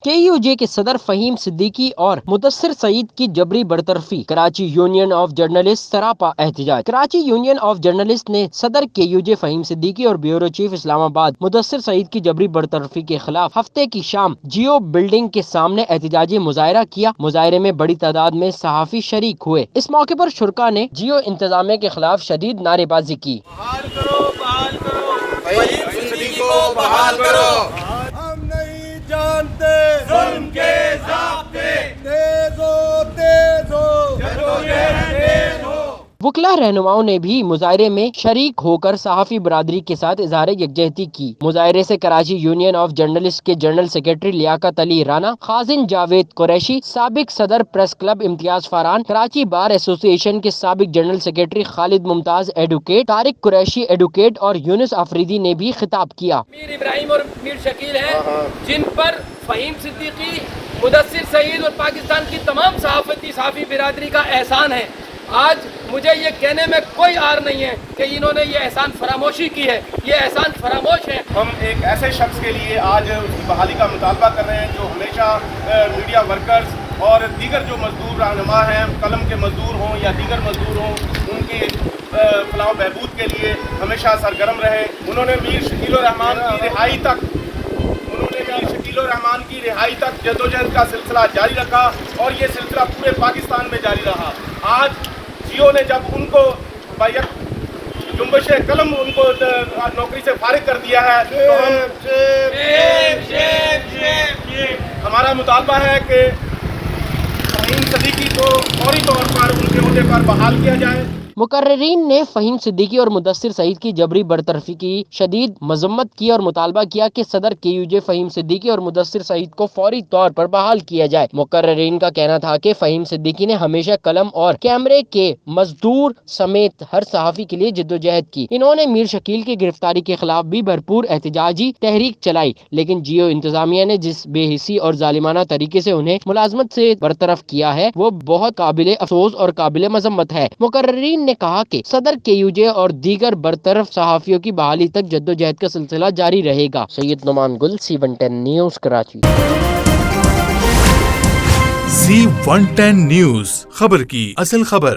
KUJ کے صدر فہیم صدیقی اور مدثر سعید کی جبری برطرفی۔ کراچی یونین آف جرنلسٹ سراپا احتجاج۔ کراچی یونین آف جرنلسٹ نے صدر KUJ فہیم صدیقی اور بیورو چیف اسلام آباد مدثر سعید کی جبری برطرفی کے خلاف ہفتے کی شام جیو بلڈنگ کے سامنے احتجاجی مظاہرہ کیا۔ مظاہرے میں بڑی تعداد میں صحافی شریک ہوئے۔ اس موقع پر شرکاء نے جیو انتظامیہ کے خلاف شدید نعرے بازی کی۔ بحال کرو، بحال کرو، فہیم صدیقی کو بحال کرو۔ ہم نہیں جانتے ظلم کے ضابطے، تیز ہو تیز ہو جدوجہد تیز ہو۔ وکلاء رہنماؤں نے بھی مظاہرے میں شریک ہو کر صحافی برادری کے ساتھ اظہار یکجہتی کی۔ مظاہرے سے کراچی یونین آف جرنلسٹ کے جنرل سیکرٹری لیاقت علی رانا، خازن جاوید قریشی، سابق صدر پریس کلب امتیاز فاران، کراچی بار ایسوسی ایشن کے سابق جنرل سیکرٹری خالد ممتاز ایڈوکیٹ، طارق قریشی ایڈوکیٹ اور یونس آفریدی نے بھی خطاب کیا۔ میر ابراہیم اور میر شکیل ہیں جن پر فہیم صدیقی، مدثر سعید اور پاکستان کی تمام صحافی برادری کا احسان ہے۔ آج مجھے یہ کہنے میں کوئی عار نہیں ہے کہ انہوں نے یہ احسان فراموشی کی ہے، یہ احسان فراموش ہے۔ ہم ایک ایسے شخص کے لیے آج اس کی بحالی کا مطالبہ کر رہے ہیں جو ہمیشہ میڈیا ورکرز اور دیگر جو مزدور رہنما ہیں، قلم کے مزدور ہوں یا دیگر مزدور ہوں، ان کی فلاح و بہبود کے لیے ہمیشہ سرگرم رہے۔ انہوں نے میر شکیل الرحمان کی رہائی تک جدوجہد کا سلسلہ جاری رکھا اور یہ سلسلہ پورے پاکستان میں جاری رہا۔ آج جیو نے جب ان کو جنبش قلم ان کو نوکری سے فارغ کر دیا ہے تو ہمارا مطالبہ ہے کہ فہیم صدیقی کو فوری طور پر ان کے عہدے پر بحال کیا جائے۔ مقررین نے فہیم صدیقی اور مدثر سعید کی جبری برطرفی کی شدید مذمت کی اور مطالبہ کیا کہ صدر KUJ فہیم صدیقی اور مدثر سعید کو فوری طور پر بحال کیا جائے۔ مقررین کا کہنا تھا کہ فہیم صدیقی نے ہمیشہ قلم اور کیمرے کے مزدور سمیت ہر صحافی کے لیے جدوجہد کی۔ انہوں نے میر شکیل کی گرفتاری کے خلاف بھی بھرپور احتجاجی تحریک چلائی، لیکن جیو انتظامیہ نے جس بے حسی اور ظالمانہ طریقے سے انہیں ملازمت سے برطرف کیا ہے وہ بہت قابل افسوس اور قابل مذمت ہے۔ مقررین نے کہا کہ صدر KUJ اور دیگر برطرف صحافیوں کی بحالی تک جدوجہد کا سلسلہ جاری رہے گا۔ سید نعمان گل، C110 news, Karachi. C110 news, خبر کی اصل خبر۔